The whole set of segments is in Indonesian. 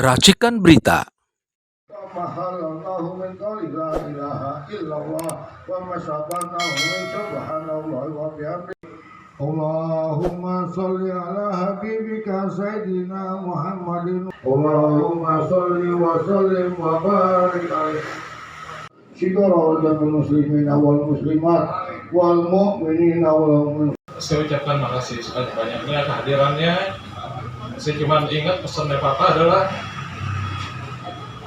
Racikan Berita. Allahumma sholli ala habibika sayyidina Muhammadin. Allahumma sholli wa sallim wa barik alaihi. Syukur dan muslimin wal muslimat wal mu'minin wal mu'minat. Saya ucapkan makasih sebanyak-banyaknya kehadirannya. Saya cuma ingat pesannya Papa adalah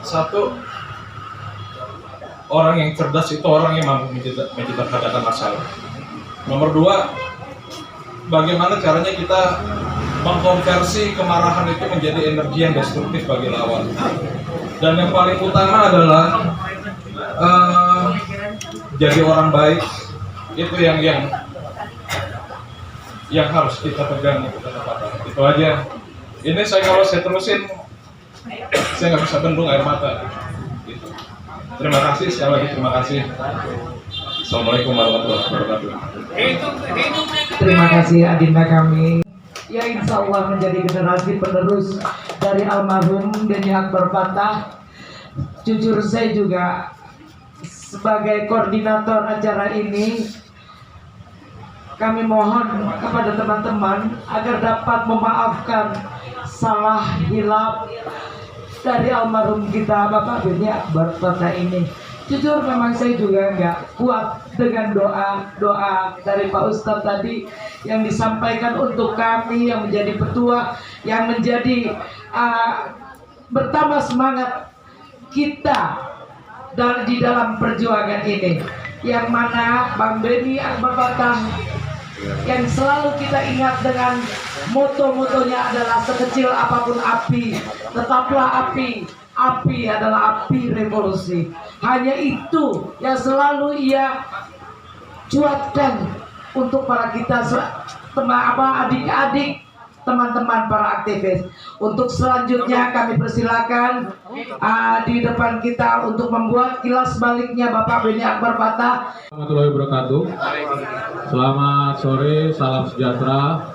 satu, orang yang cerdas itu orang yang mampu menciptakan masalah. Nomor dua, bagaimana caranya kita mengkonversi kemarahan itu menjadi energi yang destruktif bagi lawan. Dan yang paling utama adalah jadi orang baik. Itu yang harus kita pegang, itu aja. Ini kalau saya terusin, saya nggak bisa bendung air mata. Gitu. Terima kasih sekali lagi, terima kasih. Assalamualaikum warahmatullahi wabarakatuh. Terima kasih adinda kami, yang insya Allah menjadi generasi penerus dari almarhum Denny Akbar Fatah. Jujur saya juga sebagai koordinator acara ini, kami mohon kepada teman-teman agar dapat memaafkan salah hilaf dari almarhum kita Bapak Denny Akbar Fatah ini. Jujur memang saya juga nggak kuat dengan doa dari Pak Ustadz tadi yang disampaikan untuk kami yang menjadi petua, yang menjadi bertambah semangat kita di dalam perjuangan ini, yang mana Bang Denny Akbar Fatah yang selalu kita ingat dengan moto-motonya adalah sekecil apapun api, tetaplah api. Api adalah api revolusi. Hanya itu yang selalu ia cuatkan untuk para kita adik-adik, teman-teman para aktivis. Untuk selanjutnya kami persilakan di depan kita untuk membuat kilas baliknya Bapak Denny Akbar Fatah. Warahmatullahi wabarakatuh. Selamat sore, salam sejahtera,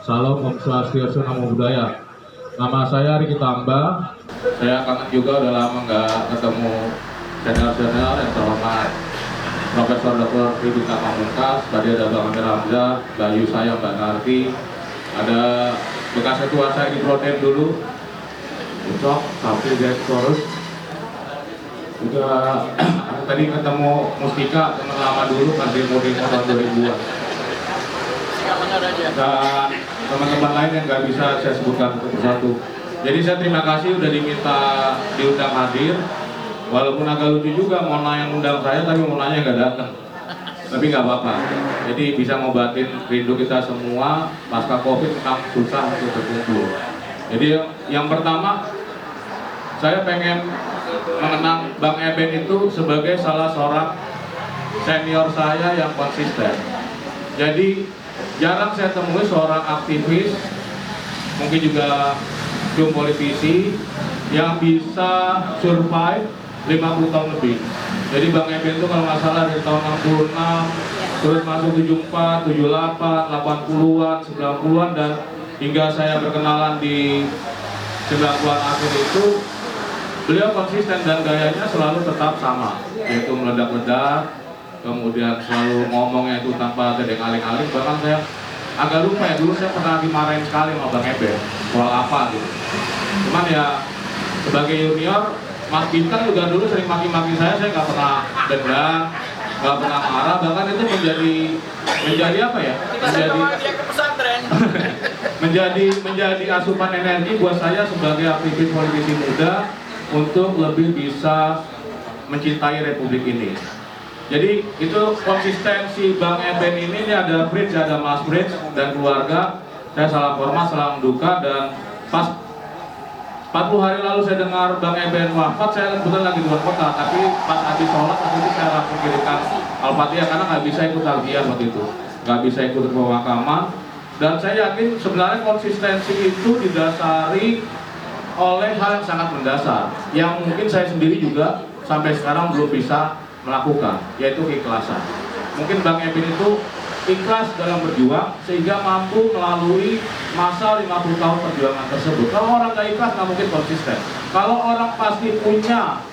salam Om Swastiastu, Namo Buddhaya. Nama saya Riki Tamba. Saya kangen juga, udah lama nggak ketemu senior-senior yang terhormat Profesor Dr. Ridika Pamungkas. Tadi ada Bang Amir Hamzah, Bayu saya, Mbak Narti, ada bekas ketua saya di Proten dulu, Ucok, Sabtu, Torus. Juga tadi ketemu Mustika, teman lama dulu, nanti mudik tahun 2000-an. Dan teman-teman lain yang nggak bisa saya sebutkan satu persatu. Jadi saya terima kasih udah diundang hadir. Walaupun agak lucu juga, Mona yang undang saya tapi Monanya nggak datang. Tapi nggak apa-apa. Jadi bisa ngobatin rindu kita semua pasca Covid, memang susah untuk berkumpul. Jadi yang pertama, saya pengen mengenang Bang Eben itu sebagai salah seorang senior saya yang konsisten. Jadi jarang saya temui seorang aktivis, mungkin juga politisi yang bisa survive 50 tahun lebih. Jadi Bang Eben itu kalau nggak salah dari tahun 66, terus masuk 74, 78, 80-an, 90-an, dan hingga saya berkenalan di 90-an akhir itu, beliau konsisten dan gayanya selalu tetap sama, yaitu meledak-ledak, kemudian selalu ngomongnya itu tanpa ada yang aling-aling. Bahkan saya agak lupa ya, dulu saya pernah dimarahin sekali sama Bang Eben soal apa gitu. Cuman ya sebagai junior, Mas Bintang juga dulu sering maki-maki saya nggak pernah dendam, nggak pernah marah. Bahkan itu menjadi apa ya? menjadi asupan energi buat saya sebagai aktivis politisi muda untuk lebih bisa mencintai Republik ini. Jadi itu konsistensi Bang Eben ini ada Bridge, ada Mas Bridge dan keluarga. Saya salam hormat, salam duka. Dan pas 40 hari lalu saya dengar Bang Eben wafat, saya kebetulan lagi di luar kota. Tapi pas habis sholat, waktu itu saya langsung kirimkan Al-Fatihah karena nggak bisa ikut takziah waktu itu, nggak bisa ikut pemakaman. Dan saya yakin sebenarnya konsistensi itu didasari oleh hal yang sangat mendasar, yang mungkin saya sendiri juga sampai sekarang belum bisa melakukan, yaitu keikhlasan. Mungkin Bang Eben itu ikhlas dalam berjuang sehingga mampu melalui masa 50 tahun perjuangan tersebut. Kalau orang nggak ikhlas nggak mungkin konsisten. Kalau orang pasti punya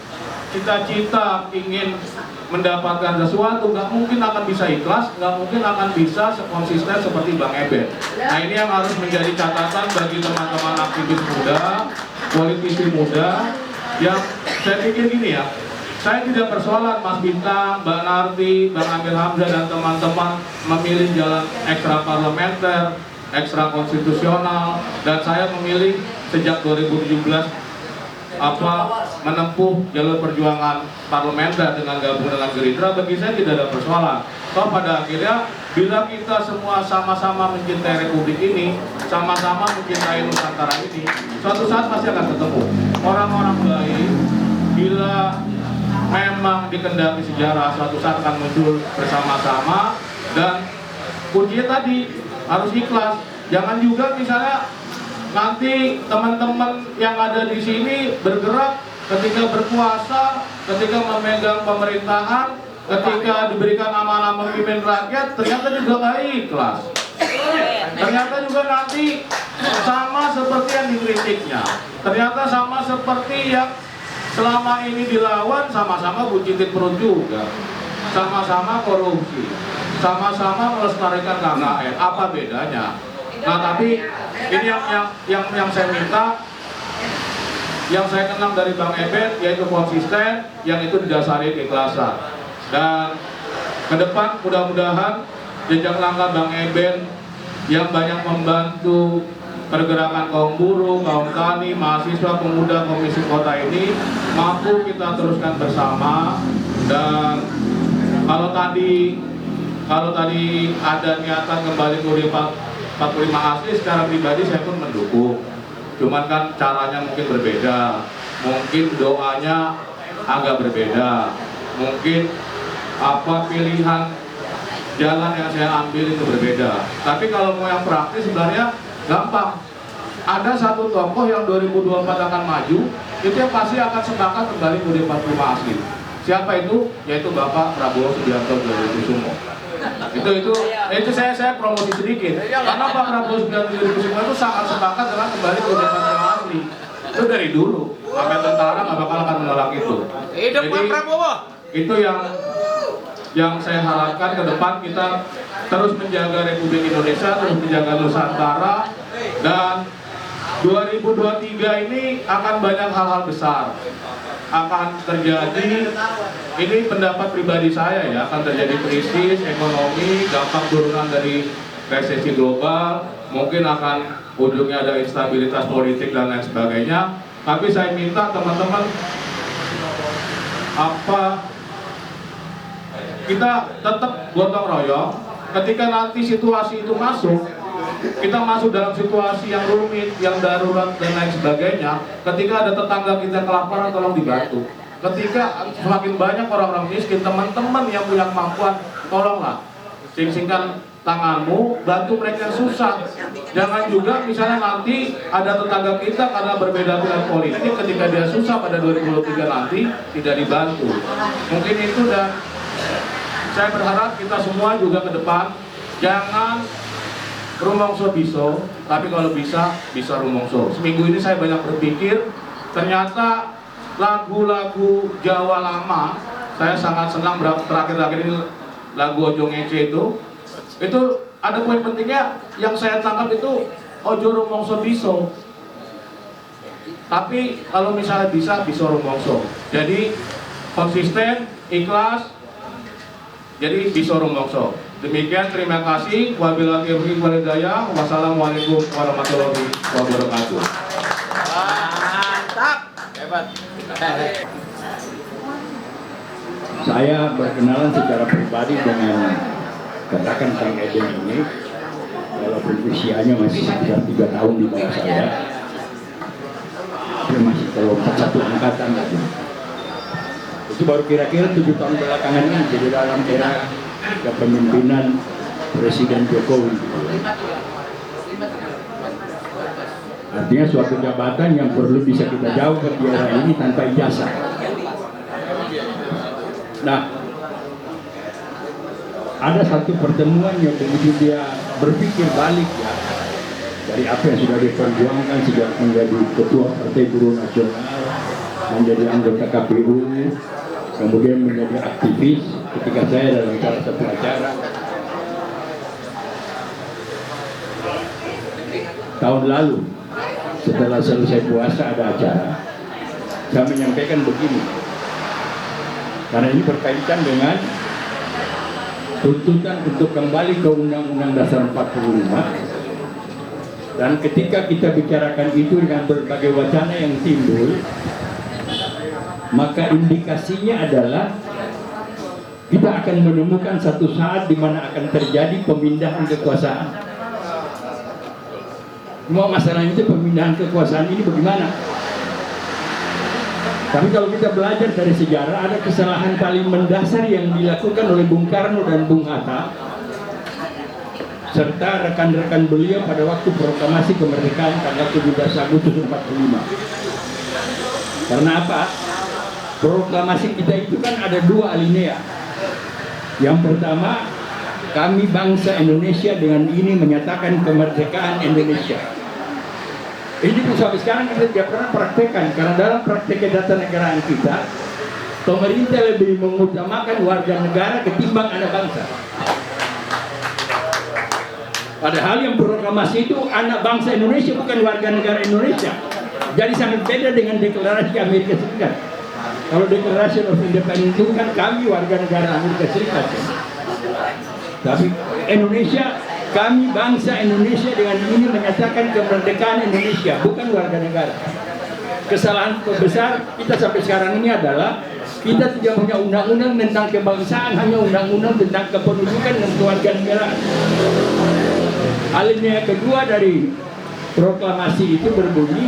cita-cita ingin mendapatkan sesuatu, nggak mungkin akan bisa ikhlas, nggak mungkin akan bisa konsisten seperti Bang Eben. Nah, ini yang harus menjadi catatan bagi teman-teman aktivis muda, politisi muda, yang saya pikir gini ya, saya tidak persoalan Mas Bintang, Mbak Narti, Bang Amir Hamzah dan teman-teman memilih jalan ekstra parlementer, ekstra konstitusional, dan saya memilih sejak 2017 menempuh jalur perjuangan parlementer dengan gabung dengan Gerindra. Bagi saya tidak ada persoalan. Toh pada akhirnya bila kita semua sama-sama mencintai Republik ini, sama-sama mencintai Nusantara ini, suatu saat pasti akan ketemu orang-orang baik. Bila memang dikendaki sejarah, suatu saat akan muncul bersama-sama. Dan kuncinya tadi harus ikhlas. Jangan juga misalnya nanti teman-teman yang ada di sini bergerak ketika berkuasa, ketika memegang pemerintahan, ketika diberikan amanah memimpin rakyat, ternyata juga nggak ikhlas. Ternyata juga nanti sama seperti yang dikritiknya. Ternyata sama seperti yang selama ini dilawan, sama-sama bucitin perut juga, sama-sama korupsi, sama-sama melestarikan KKN. Apa bedanya? Nah, tapi ini yang saya minta, yang saya kenal dari Bang Eben, yaitu konsisten, yang itu didasari keikhlasan. Dan ke depan mudah-mudahan jejak langkah Bang Eben yang banyak membantu pergerakan kaum buruh, kaum tani, mahasiswa, pemuda, komisi kota ini mampu kita teruskan bersama. Dan kalau tadi ada niatan kembali ke UUD 45 asli, secara pribadi saya pun mendukung. Cuman kan caranya mungkin berbeda, mungkin doanya agak berbeda, mungkin pilihan jalan yang saya ambil itu berbeda. Tapi kalau mau yang praktis sebenarnya gampang. Ada satu tokoh yang 2024 akan maju, itu yang pasti akan sepakat kembali ke UUD 45 asli. Siapa itu? Yaitu Bapak Prabowo Subianto Joyokusumo. Itu saya promosi sedikit. Karena Pak Prabowo Subianto Joyokusumo itu sangat sepakat dengan kembali ke UUD 45 asli. Itu dari dulu. Sampai tentara nggak bakal akan menolak itu. Hidup Pak Prabowo. Itu yang saya harapkan ke depan, kita terus menjaga Republik Indonesia, terus menjaga Nusantara. Dan 2023 ini akan banyak hal-hal besar akan terjadi. Ini pendapat pribadi saya ya, akan terjadi krisis ekonomi, dampak turunan dari resesi global, mungkin akan ujungnya ada instabilitas politik dan lain sebagainya. Tapi saya minta teman-teman kita tetap gotong royong. Ketika nanti situasi itu masuk, kita masuk dalam situasi yang rumit, yang darurat dan lain sebagainya. Ketika ada tetangga kita kelaparan, tolong dibantu. Ketika semakin banyak orang-orang miskin, teman-teman yang punya kemampuan, tolonglah sing-singkan tanganmu, bantu mereka yang susah. Jangan juga misalnya nanti ada tetangga kita karena berbeda dengan politik, ketika dia susah pada 2023 nanti tidak dibantu. Mungkin itu, dan saya berharap kita semua juga ke depan jangan rumongso biso, tapi kalau bisa rumongso. Seminggu ini saya banyak berpikir, ternyata lagu-lagu Jawa lama, saya sangat senang terakhir-terakhir ini lagu Ojo Ngece itu ada poin pentingnya yang saya tangkap itu ojo rumongso biso. Tapi kalau misalnya bisa rumongso. Jadi konsisten, ikhlas, jadi bisa rumongso. Demikian, terima kasih. Wabillahi taufiq wal hidayah. Wassalamualaikum warahmatullahi wabarakatuh. Mantap, hebat. Saya berkenalan secara pribadi dengan katakan Kang Eben ini, walaupun usianya masih sekitar 3 tahun di bawah saya, dia masih terlompat satu angkatan lagi. Itu baru kira-kira 7 tahun belakangan ini, jadi dalam era kepemimpinan Presiden Jokowi. Artinya suatu jabatan yang perlu bisa kita jauh ke era ini tanpa ijazah. Nah, ada satu pertemuan yang begitu dia berpikir balik ya dari apa yang sudah diperjuangkan sejak menjadi ketua Partai Buruh Nasional, menjadi anggota KPU, kemudian menjadi aktivis ketika saya dalam salah satu acara tahun lalu setelah selesai puasa ada acara, saya menyampaikan begini, karena ini berkaitan dengan tuntutan untuk kembali ke Undang-Undang Dasar 45. Dan ketika kita bicarakan itu dengan berbagai wacana yang timbul, maka indikasinya adalah kita akan menemukan satu saat di mana akan terjadi pemindahan kekuasaan. Semua masalahnya itu pemindahan kekuasaan ini bagaimana? Tapi kalau kita belajar dari sejarah, ada kesalahan paling mendasar yang dilakukan oleh Bung Karno dan Bung Hatta serta rekan-rekan beliau pada waktu proklamasi kemerdekaan tanggal 17 Agustus 45. Karena apa? Proklamasi kita itu kan ada dua alinea. Yang pertama, kami bangsa Indonesia dengan ini menyatakan kemerdekaan Indonesia. Ini pun sampai sekarang kita tidak pernah praktekkan, karena dalam praktek ketatanegaraan kita, pemerintah lebih mengutamakan warga negara ketimbang anak bangsa. Padahal yang proklamasi itu anak bangsa Indonesia, bukan warga negara Indonesia. Jadi sangat beda dengan deklarasi Amerika Serikat. Kalau deklarasi of Independence itu kan kami warga negara Amerika Serikat. Tapi Indonesia, kami bangsa Indonesia dengan ini menyatakan kemerdekaan Indonesia, bukan warga negara. Kesalahan terbesar kita sampai sekarang ini adalah kita tidak punya undang-undang tentang kebangsaan, hanya undang-undang tentang kependudukan dan kewarganegaraan. Alinea kedua dari proklamasi itu berbunyi,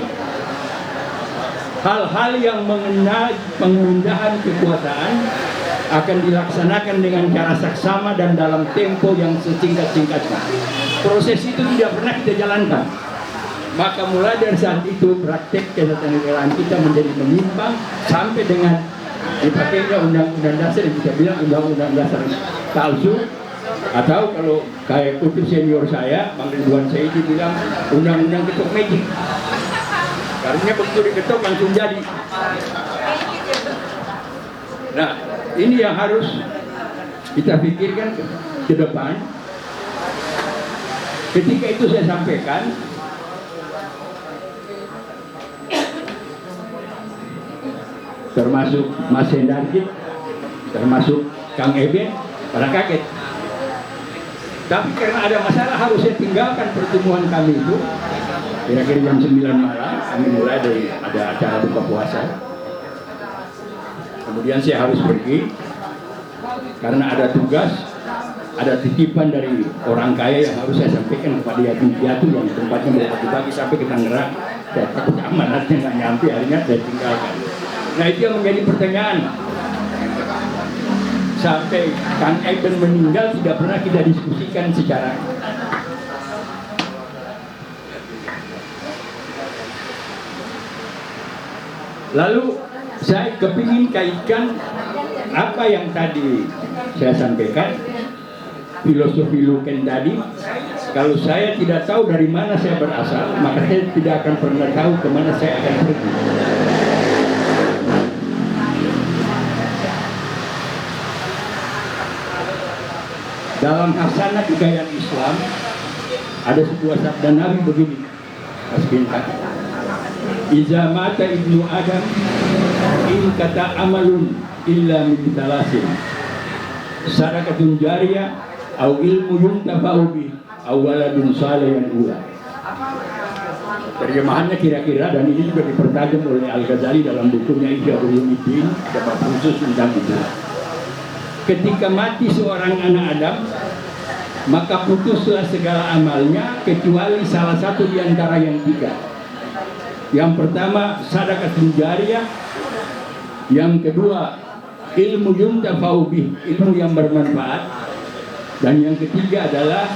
hal-hal yang mengenai pemindahan kekuasaan akan dilaksanakan dengan cara saksama dan dalam tempo yang sesingkat-singkatnya. Proses itu tidak pernah kita jalankan. Maka mulai dari saat itu praktek ketatanegaraan kita menjadi menyimpang sampai dengan dipakainya undang-undang dasar yang kita bilang undang-undang dasar palsu, atau kalau kayak kutu senior saya, Bang Ridwan Said bilang undang-undang ketok magic. Karena begitu diketok langsung jadi. Nah, ini yang harus kita pikirkan ke depan. Ketika itu saya sampaikan, termasuk Mas Hendarjit, termasuk Kang Eben, pada kaget. Tapi karena ada masalah harus saya tinggalkan pertemuan kami itu. Kira-kira jam 9 malam kami mulai dari ada acara buka puasa. Kemudian saya harus pergi karena ada tugas, ada titipan dari orang kaya yang harus saya sampaikan kepada yatim piatu yang tempatnya mau pagi-pagi sampai ke Tangerang. Saya takut amanatnya nggak nyampe, akhirnya saya tinggalkan. Nah, itu yang menjadi pertanyaan. Sampai Kang Eben meninggal tidak pernah kita diskusikan secara lalu saya kepingin kaitkan apa yang tadi saya sampaikan, filosofi Luken tadi. Kalau saya tidak tahu dari mana saya berasal, maka saya tidak akan pernah tahu kemana saya akan pergi. Dalam hasanah kekayaan Islam ada sebuah sabda Nabi begini, Mas Bintang, Iza mata ibnu Adam in kata amalun illa min talasin sadaqatun jariyah au ilmu yuntafa'u bi au waladun salih yang ula. Terjemahannya kira-kira, dan ini juga dipertajam oleh Al-Ghazali dalam bukunya Ihya Ulumuddin, ada bab khusus tentang itu. Ketika mati seorang anak Adam, maka putuslah segala amalnya kecuali salah satu di antara yang tiga. Yang pertama sadaqatun jariyah, yang kedua ilmu yuntafa'u bih, ilmu yang bermanfaat, dan yang ketiga adalah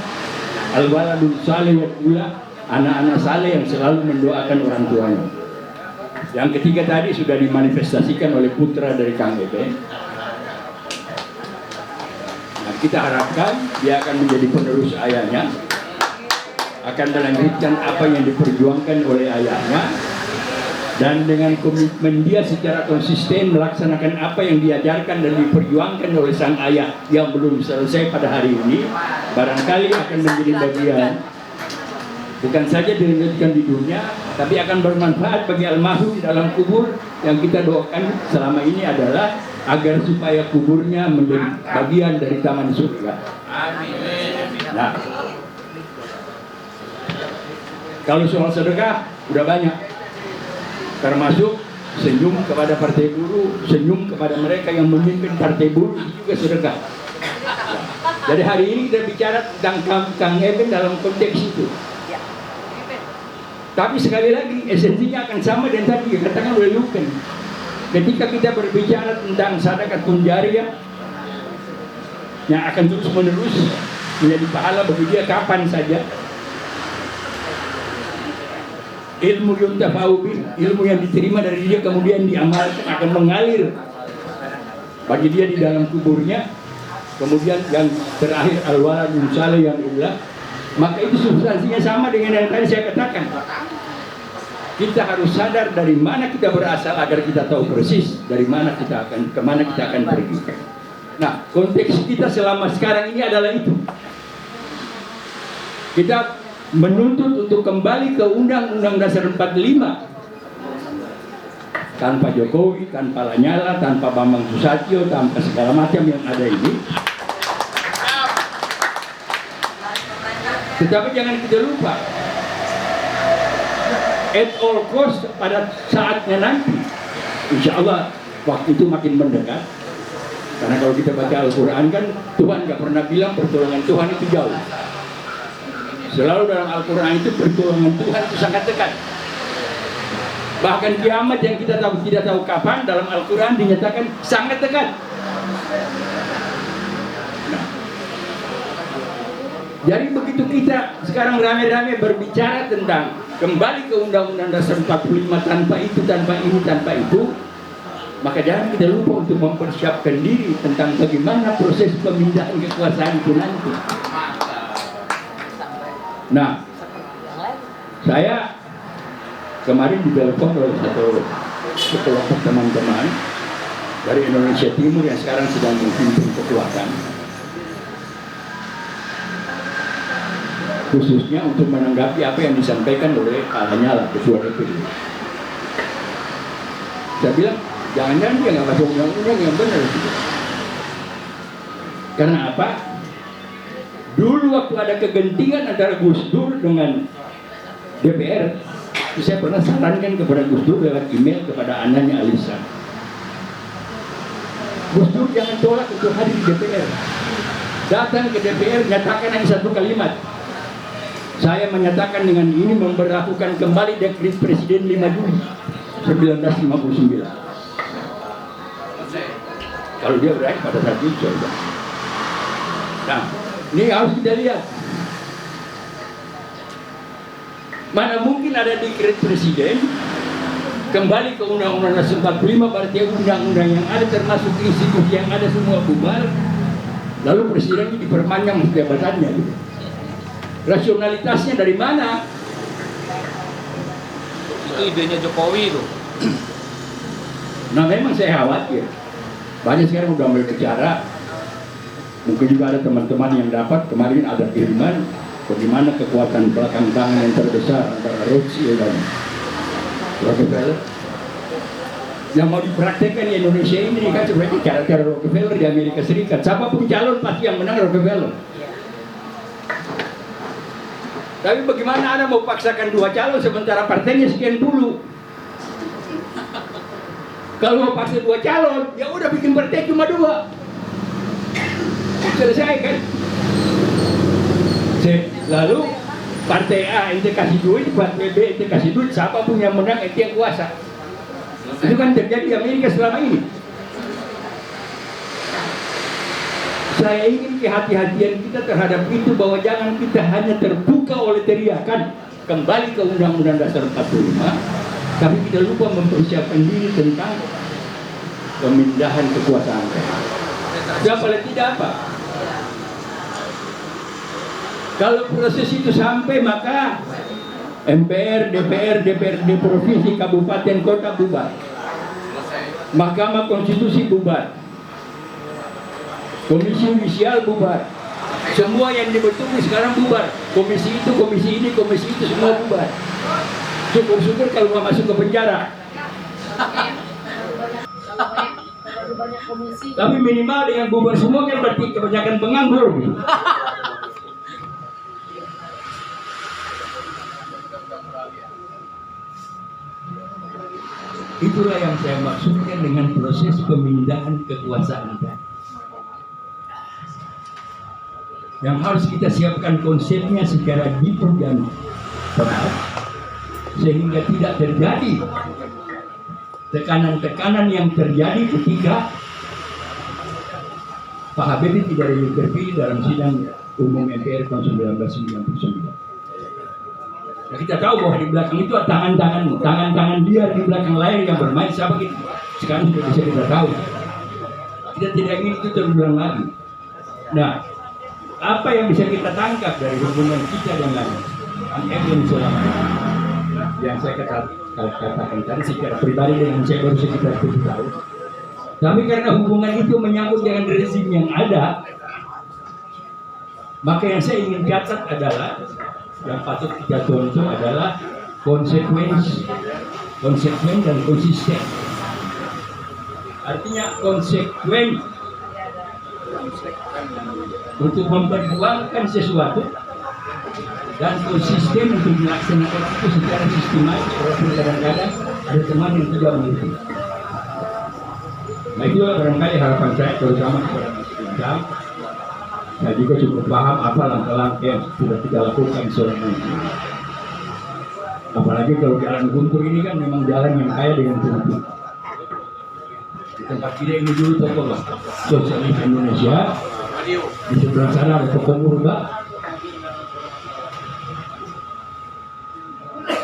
al-waladun salih wal anak-anak saleh yang selalu mendoakan orang tuanya. Yang ketiga tadi sudah dimanifestasikan oleh putra dari Kang Eben. Nah, kita harapkan dia akan menjadi penerus ayahnya, akan melanjutkan apa yang diperjuangkan oleh ayahnya, dan dengan komitmen dia secara konsisten melaksanakan apa yang diajarkan dan diperjuangkan oleh sang ayah yang belum selesai pada hari ini, barangkali akan menjadi bagian bukan saja dilanjutkan di dunia, tapi akan bermanfaat bagi almarhum di dalam kubur. Yang kita doakan selama ini adalah agar supaya kuburnya menjadi bagian dari taman surga. Nah, kalau soal sedekah udah banyak, termasuk senyum kepada partai buruh, senyum kepada mereka yang memimpin partai buruh, itu juga sedekah. Jadi hari ini kita bicara tentang Kang Eben dalam konteks itu. Tapi sekali lagi esensinya akan sama dengan tadi yang katakan oleh Luken. Ketika kita berbicara tentang sedekah jariyah yang akan terus menerus menjadi pahala bagi dia kapan saja, ilmu yuntafa'u bih, ilmu yang diterima dari dia kemudian diamalkan akan mengalir bagi dia di dalam kuburnya. Kemudian yang terakhir al-walad salih yang ulah, maka itu substansinya sama dengan yang tadi saya katakan. Kita harus sadar dari mana kita berasal agar kita tahu persis dari mana kita akan kemana kita akan pergi. Nah, konteks kita selama sekarang ini adalah itu. Kita menuntut untuk kembali ke Undang-Undang Dasar 45 tanpa Jokowi, tanpa Lanyala, tanpa Bambang Susatyo, tanpa segala macam yang ada ini. Tetapi jangan kita lupa, at all cost pada saatnya nanti, insya Allah waktu itu makin mendekat. Karena kalau kita baca Al-Quran kan Tuhan gak pernah bilang pertolongan Tuhan itu jauh. Selalu dalam Al-Quran itu pertolongan Tuhan itu sangat dekat. Bahkan kiamat yang kita tidak tahu kapan, dalam Al-Quran dinyatakan sangat dekat. Nah, jadi begitu kita sekarang rame-rame berbicara tentang kembali ke Undang-Undang Dasar 45 tanpa itu, tanpa ini, tanpa itu, maka jangan kita lupa untuk mempersiapkan diri tentang bagaimana proses pemindahan kekuasaan itu nanti. Nah, saya kemarin ditelepon oleh sekelompok teman-teman dari Indonesia Timur yang sekarang sedang memimpin kekuatan, khususnya untuk menanggapi apa yang disampaikan oleh Pak Lanyala, Ketua DPD. Saya bilang, jangan-jangan dia nggak masuk undang-undang yang benar. Karena apa? Dulu waktu ada kegentingan antara Gus Dur dengan DPR, saya pernah sarankan kepada Gus Dur lewat email kepada anaknya Alisa, Gus Dur jangan tolak untuk hadir di DPR. Datang ke DPR, nyatakan hanya satu kalimat, saya menyatakan dengan ini memberlakukan kembali dekret Presiden 5 Juli 1959. Kalau dia berakhir pada saat itu, nah, ini harus kita lihat. Mana mungkin ada dekret presiden kembali ke Undang-Undang Dasar 45, berarti undang-undang yang ada termasuk institusi yang ada semua bubar, lalu presiden ini diperpanjang jabatannya. Rasionalitasnya dari mana? Itu idenya Jokowi itu. Nah, memang saya khawatir. Banyak sekarang udah mulai bicara. Mungkin juga ada teman-teman yang dapat, kemarin ada kiriman bagaimana kekuatan belakang tangan yang terbesar antara Rothschild dan Rockefeller yang mau dipraktekkan di Indonesia ini kan seperti cara-cara Rockefeller di Amerika Serikat. Siapapun calon pasti yang menang Rockefeller. Tapi bagaimana Anda mau paksakan dua calon sementara partainya sekian puluh? Kalau mau paksa dua calon, ya udah bikin partai cuma dua. Selesai kan? Lalu partai A ente kasih duit, partai B ente kasih duit, siapapun yang menang ente yang kuasa. Itu kan terjadi di Amerika selama ini. Saya ingin kehati-hatian kita terhadap itu, bahwa jangan kita hanya terbuka oleh teriakan kembali ke Undang-Undang Dasar 45, tapi kita lupa mempersiapkan diri tentang pemindahan kekuasaan. Ya paling tidak apa? Kalau proses itu sampai, maka MPR, DPR, DPRD provinsi, kabupaten, kota bubar. Mahkamah Konstitusi bubar. Komisi Yudisial bubar. Semua yang dibentuk sekarang bubar. Komisi itu, komisi ini, komisi itu semua bubar. Syukur-syukur kalau nggak masuk ke penjara. Tapi minimal dengan bubar semua kan berarti kebanyakan penganggur. Itulah yang saya maksudkan dengan proses pemindahan kekuasaan tadi. Yang harus kita siapkan konsepnya secara detail dan tepat, sehingga tidak terjadi tekanan-tekanan yang terjadi ketika Pak Habibie tidak terpilih dalam sidang umum MPR tahun 1999. Nah, kita tahu bahwa di belakang itu ada tangan-tangan dia di belakang layar yang bermain siapa gitu. Sekarang sudah bisa kita tahu. Kita tidak ingin itu terulang lagi. Nah, apa yang bisa kita tangkap dari hubungan kita dengan MPR selama ini? Yang saya katakan tadi secara pribadi dengan saya baru sekitar 7 tahun. Tapi karena hubungan itu menyangkut dengan rezim yang ada, maka yang saya ingin catat adalah yang patut kita contoh adalah konsekuen dan konsisten. Artinya konsekuen untuk memperjuangkan sesuatu dan konsisten untuk melaksanakan itu secara sistematis, walaupun kadang-kadang ada teman yang tidak mengerti. Nah, itu barangkali harapan saya terutama kepada Mas Bintang. Saya juga cukup paham apa langkah-langkah yang sudah kita lakukan selama ini. Apalagi kalau jalan Guntur ini kan memang jalan yang kaya dengan politik. Di tempat kita ini dulu toko Sosialis Indonesia, di sebelah sana ada toko Murba.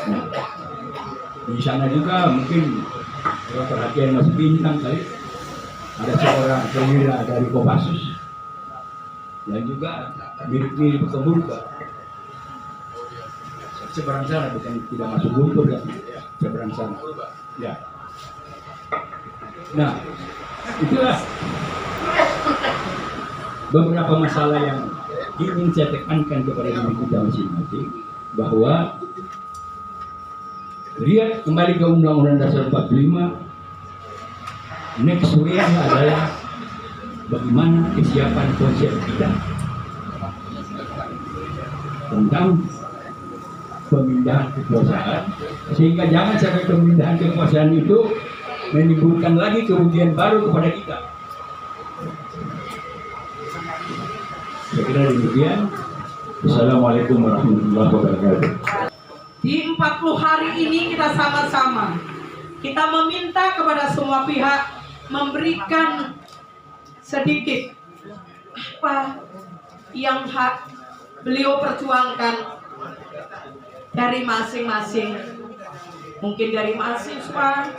Nah, di sana juga mungkin kalau perhatian Mas Bintang kali ada seorang perwira dari Kopassus yang juga mirip-mirip ke Murba. Seberang sana, bukan tidak masuk Guntur ya, seberang sana. Ya. Nah, itulah beberapa masalah yang ingin saya tekankan kepada diri kita masing-masing, bahwa lihat kembali ke Undang-Undang Dasar 45, next way adalah bagaimana kesiapan konsep kita tentang pemindahan kekuasaan, sehingga jangan sampai pemindahan kekuasaan itu menimbulkan lagi kerugian baru kepada kita. Saya kira demikian. Assalamualaikum warahmatullahi wabarakatuh. Di 40 hari ini kita sama-sama kita meminta kepada semua pihak memberikan sedikit apa yang beliau perjuangkan dari masing-masing, mungkin dari mahasiswa,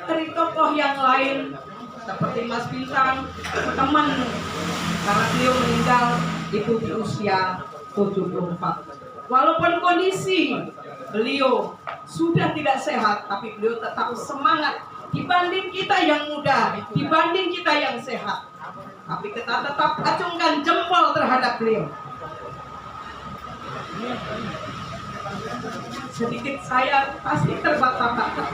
dari tokoh yang lain seperti Mas Bintang, teman, karena beliau meninggal itu di usia 74. Walaupun kondisi beliau sudah tidak sehat, tapi beliau tetap semangat dibanding kita yang muda, dibanding kita yang sehat. Tapi kita tetap acungkan jempol terhadap beliau. Sedikit saya pasti terbata-bata,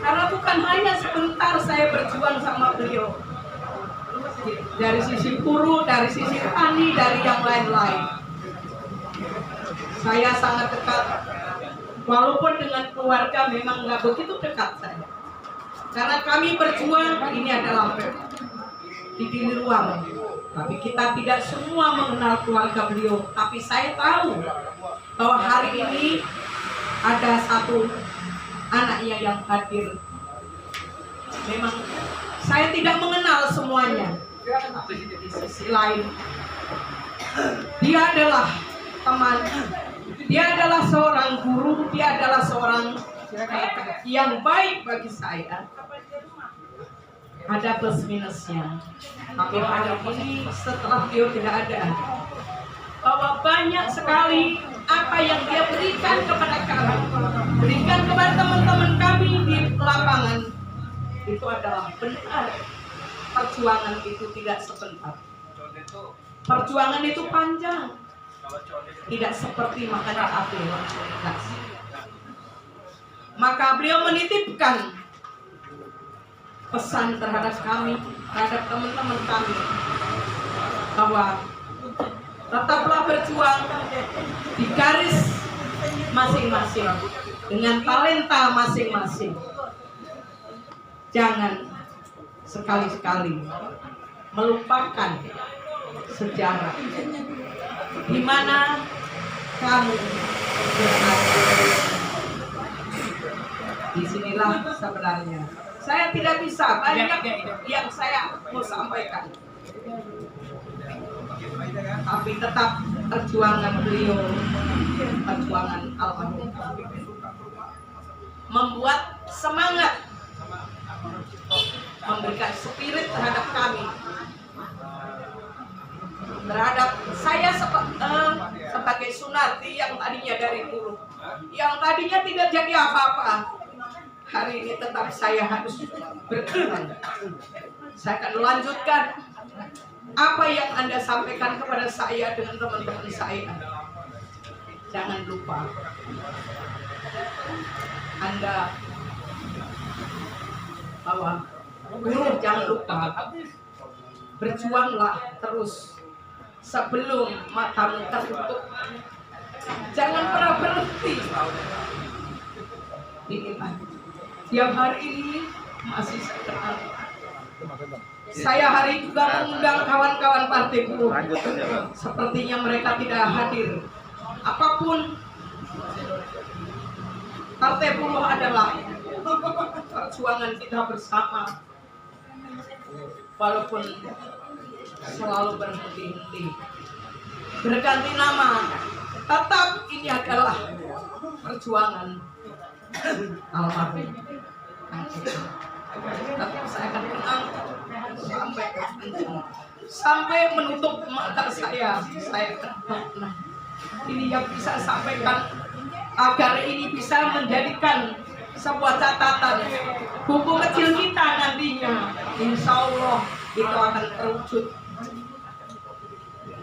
karena bukan hanya sebentar saya berjuang sama beliau, dari sisi buruh, dari sisi tani, dari yang lain-lain. Saya sangat dekat, walaupun dengan keluarga memang nggak begitu dekat saya, karena kami berjuang ini adalah di luar. Tapi kita tidak semua mengenal keluarga beliau. Tapi saya tahu bahwa hari ini ada satu anaknya yang hadir. Memang saya tidak mengenal semuanya, tapi di sisi lain dia adalah teman, dia adalah seorang guru, dia adalah seorang yang baik bagi saya. Ada plus minusnya, tapi hari ini setelah beliau tidak ada, bahwa banyak sekali apa yang dia berikan kepada kami, berikan kepada teman-teman kami di lapangan. Itu adalah benar. Perjuangan itu tidak sebentar. Perjuangan itu panjang. Tidak seperti makan apel. Maka beliau menitipkan pesan terhadap kami, terhadap teman-teman kami, bahwa tetaplah berjuang di garis masing-masing dengan talenta masing-masing. Jangan sekali-sekali melupakan sejarah di mana kamu berada. Disinilah sebenarnya saya tidak bisa banyak yang saya mau sampaikan, tapi tetap perjuangan beliau, perjuangan almarhum membuat semangat, memberikan spirit terhadap kami, terhadap saya sebagai Sunarti yang tadinya dari dulu, yang tadinya tidak jadi apa-apa. Hari ini tetap saya harus berjuang. Saya akan melanjutkan apa yang Anda sampaikan kepada saya dengan teman-teman saya. Jangan lupa, Anda bahwa guru jangan lupa berjuanglah terus sebelum matamu tertutup. Jangan pernah berhenti. Inilah tiap hari ini masih saya kenal. Saya hari juga mengundang kawan-kawan partai buruh. Sepertinya mereka tidak hadir. Apapun, partai buruh adalah perjuangan kita bersama. Walaupun selalu berhenti-henti, berganti nama, tetap ini adalah perjuangan almarhum. Tapi saya akan kenal sampai menutup mata saya kenal. Ini yang bisa sampaikan agar ini bisa menjadikan sebuah catatan buku kecil kita nantinya. Insya Allah itu akan terwujud.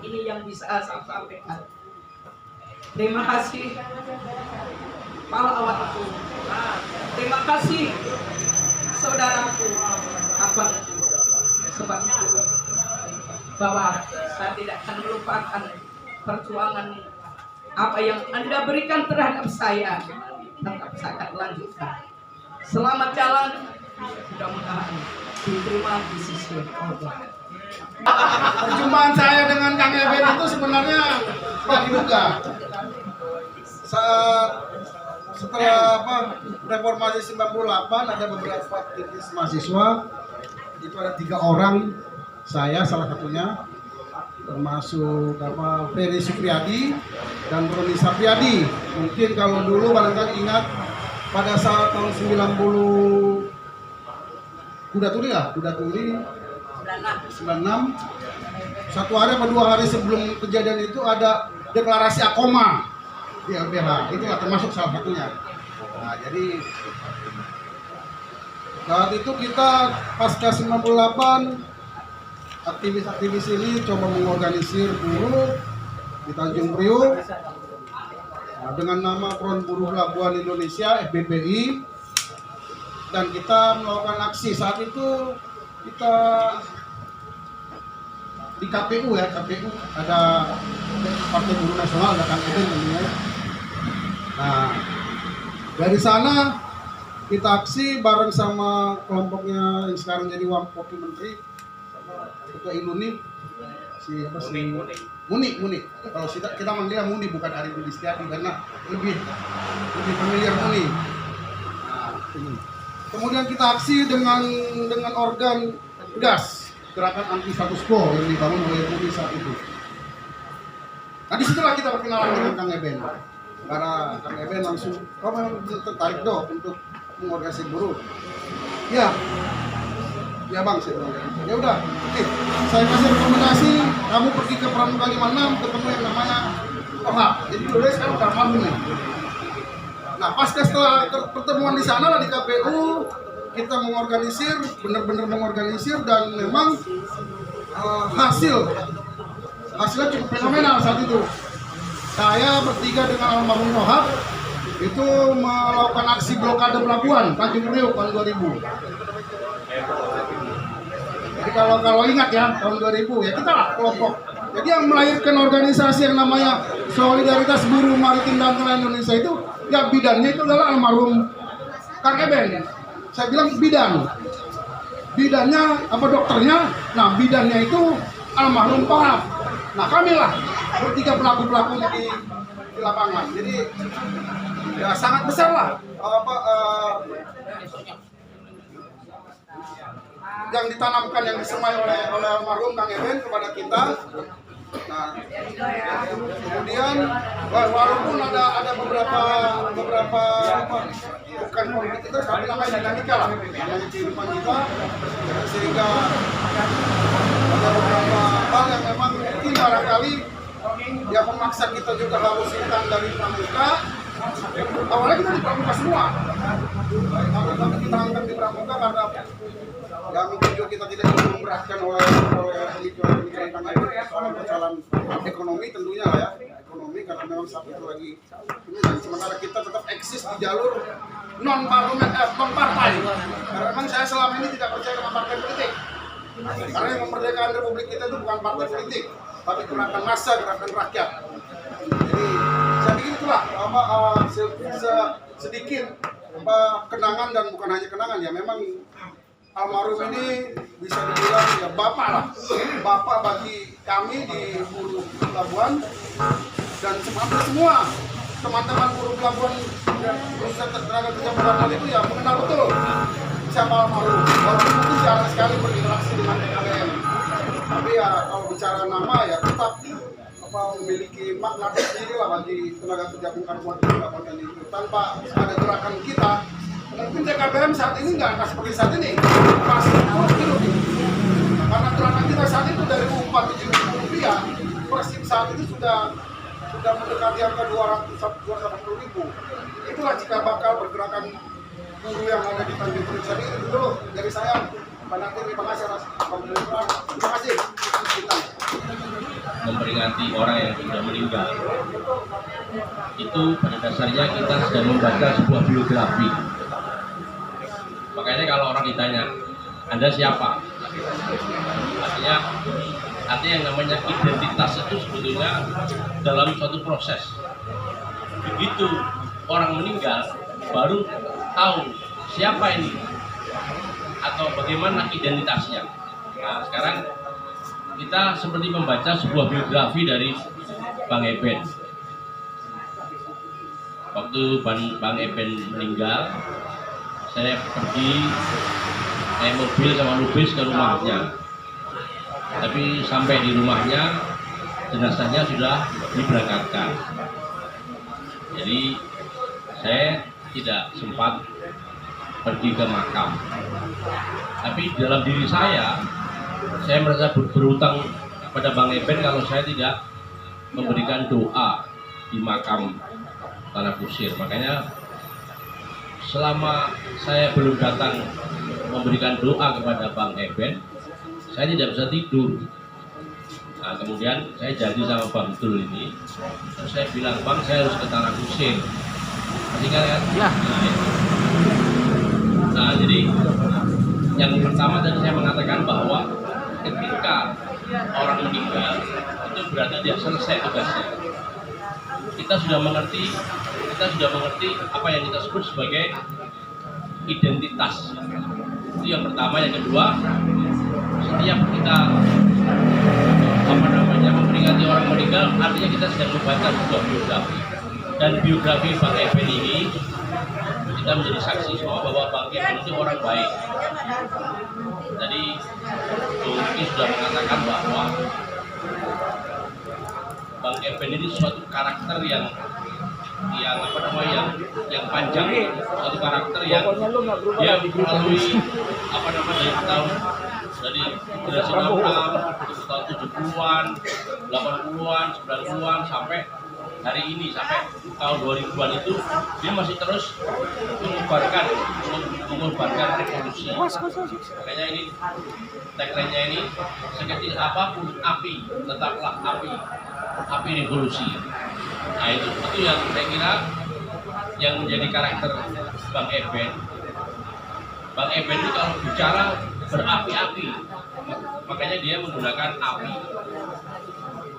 Ini yang bisa saya sampaikan. Terima kasih pahlawanku. Terima kasih saudaraku, abangku, sebab itu bahwa saya tidak akan melupakan perjuangan apa yang Anda berikan terhadap saya. Tetap saya akan lanjutkan. Selamat jalan, mudah-mudahan diterima di sisi Allah. Perjumpaan saya dengan Kang Eben itu sebenarnya tak diduga. Setelah reformasi 98 ada beberapa aktivis mahasiswa, itu ada 3 orang, saya salah satunya, termasuk Ferry Supriyadi dan Roni Sapriyadi. Mungkin kalau dulu barangkali ingat pada saat tahun 90 Kuda Tuli 96, 1 hari atau 2 hari sebelum kejadian itu ada deklarasi Akoma di LBH, itu termasuk salah satunya. Nah, jadi saat itu kita pasca 98 aktivis-aktivis ini coba mengorganisir buruh di Tanjung Priok dengan nama Front Buruh Labuan Indonesia (FBPI), dan kita melakukan aksi. Saat itu kita di KPU ada Partai Buruh Nasional, ada Kang Eben namanya. Nah, dari sana kita aksi bareng sama kelompoknya yang sekarang jadi Wakil Menteri, Ketua Iluni, Muni. Kalau kita manggilnya Muni, bukan Ari Budi Setiadi karena lebih familiar Muni. Nah, ini. Kemudian kita aksi dengan organ GAS, Gerakan Anti Status Quo, yang dibangun oleh Muni saat itu. Nah, disitulah kita berkenalan dengan Kang Eben. Karena Kang Eben langsung, memang tertarik dong untuk mengorganisasi buruh. Ya bang, saya bilang. Ya udah, oke. Saya kasih rekomendasi, kamu pergi ke Pramuka 56, ketemu yang namanya Udah sekarang udah almarhum nih. Nah pasca setelah pertemuan di sana lah di KPU, kita mengorganisir, benar-benar mengorganisir, dan memang hasilnya cukup fenomenal saat itu. Saya bertiga dengan almarhum Rohab itu melakukan aksi blokade pelabuhan Tanjung Priok tahun 2000. Jadi kalau ingat ya tahun 2000 ya kita lah kelompok. Jadi yang melahirkan organisasi yang namanya Solidaritas Buruh Maritim dan Nelayan Indonesia itu ya bidannya itu adalah almarhum Kang Eben. Saya bilang bidannya apa dokternya, nah bidannya itu almarhum Rohab. Nah kamilah bertiga pelaku-pelakunya di lapangan. Jadi ya sangat besar lah yang ditanamkan, yang disemai oleh almarhum Kang Eben kepada kita. Nah, kemudian walaupun ada beberapa bukan politik itu tapi namanya dinamika lah, namanya kehidupan kita, sehingga ada beberapa hal yang memang mungkin barangkali ya memaksa kita juga harus hutang dari pramuka. Awalnya kita di pramuka semua, tapi kita angkat di pramuka karena ya mungkin juga kita tidak memberatkan oleh pemikiran soal ekonomi tentunya lah ya, ekonomi karena memang saat itu lagi ini, dan sementara kita tetap eksis di jalur non partai. Karena memang saya selama ini tidak percaya dengan partai politik. Karena yang memerdekakan republik kita itu bukan partai politik, tapi gerakan massa, gerakan rakyat. Jadi saya pikir itulah sedikit kenangan, dan bukan hanya kenangan ya, memang almarhum ini bisa dibilang ya bapak lah, bapak bagi kami di buruh pelabuhan, dan semua teman-teman buruh pelabuhan dan perusahaan tenaga kerja pelabuhan itu ya mengenal betul siapa almarhum. Walaupun itu jarang sekali berinteraksi dengan TKBM, tapi ya kalau bicara nama ya tetap memiliki makna tersendiri lah bagi tenaga kerja pelabuhan ini. Tanpa ada gerakan kita, mungkin TKBM saat ini nggak seperti saat ini, masih hidup. Karena gerakan kita saat itu dari Rp4.700 per SIM saat itu sudah mendekati angka 280.000. Itulah jika bakal bergerakan buruh yang ada di Tanjung Priok. Jadi itu dulu dari saya, Pak Natir. Terima kasih atas pemerintahan. Terima kasih. Memperingati orang yang sudah meninggal, itu pada dasarnya kita sedang membaca sebuah biografi. Makanya kalau orang ditanya, Anda siapa? Artinya yang namanya identitas itu sebetulnya dalam suatu proses. Begitu orang meninggal, baru tahu siapa ini atau bagaimana identitasnya. Nah, sekarang kita seperti membaca sebuah biografi dari Bang Eben. Waktu Bang Eben meninggal, saya pergi naik mobil sama Lubis ke rumahnya. Tapi sampai di rumahnya, jenazahnya sudah diberangkatkan. Jadi saya tidak sempat pergi ke makam. Tapi dalam diri saya merasa berutang pada Bang Eben kalau saya tidak memberikan doa di makam Tanah Kusir. Makanya selama saya belum datang memberikan doa kepada Bang Eben, saya tidak bisa tidur. Nah, kemudian saya janji sama Bang Dul ini, terus saya bilang, Bang, saya harus ke Tanah Kusir. Masih ingat kan? Ya. Nah, jadi yang pertama tadi saya mengatakan bahwa ketika orang meninggal itu berarti dia selesai tugasnya. Kita sudah mengerti apa yang kita sebut sebagai identitas. Itu yang pertama. Yang kedua, setiap kita memperingati orang meninggal, artinya kita sedang membaca sebuah biografi. Dan biografi Bang Eben ini kita menjadi saksi semua bahwa Bang Eben itu orang baik. Jadi Bung sudah mengatakan bahwa Bang Eben ini suatu karakter yang panjang, suatu karakter yang dia melalui dari generasi 66 tahun 70-an, 80-an, 90-an sampai hari ini, sampai tahun 2000-an itu dia masih terus mengubarkan revolusi. Makanya ini tagline-nya ini, sekecil apapun api, tetaplah api revolusi. Nah itu yang saya kira yang menjadi karakter Bang Eben. Bang Eben ini kalau bicara berapi-api, makanya dia menggunakan api.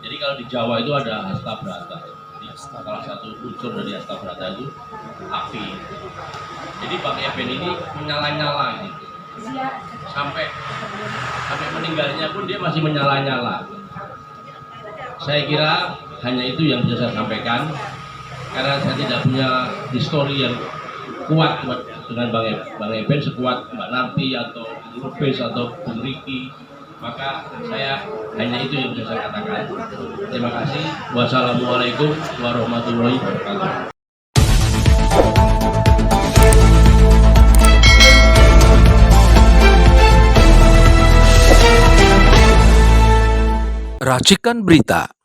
Jadi kalau di Jawa itu ada Astabrata. Salah satu unsur dari Astabrata itu api. Jadi Bang Eben ini menyala-nyala gitu. Sampai meninggalnya pun dia masih menyala-nyala. Saya kira hanya itu yang bisa saya sampaikan, karena saya tidak punya histori yang kuat dengan Bang Eben sekuat Mbak Nanti atau Lubis atau Bung Riki, maka saya hanya itu yang bisa saya katakan. Terima kasih. Wassalamualaikum warahmatullahi wabarakatuh. Racikan Berita.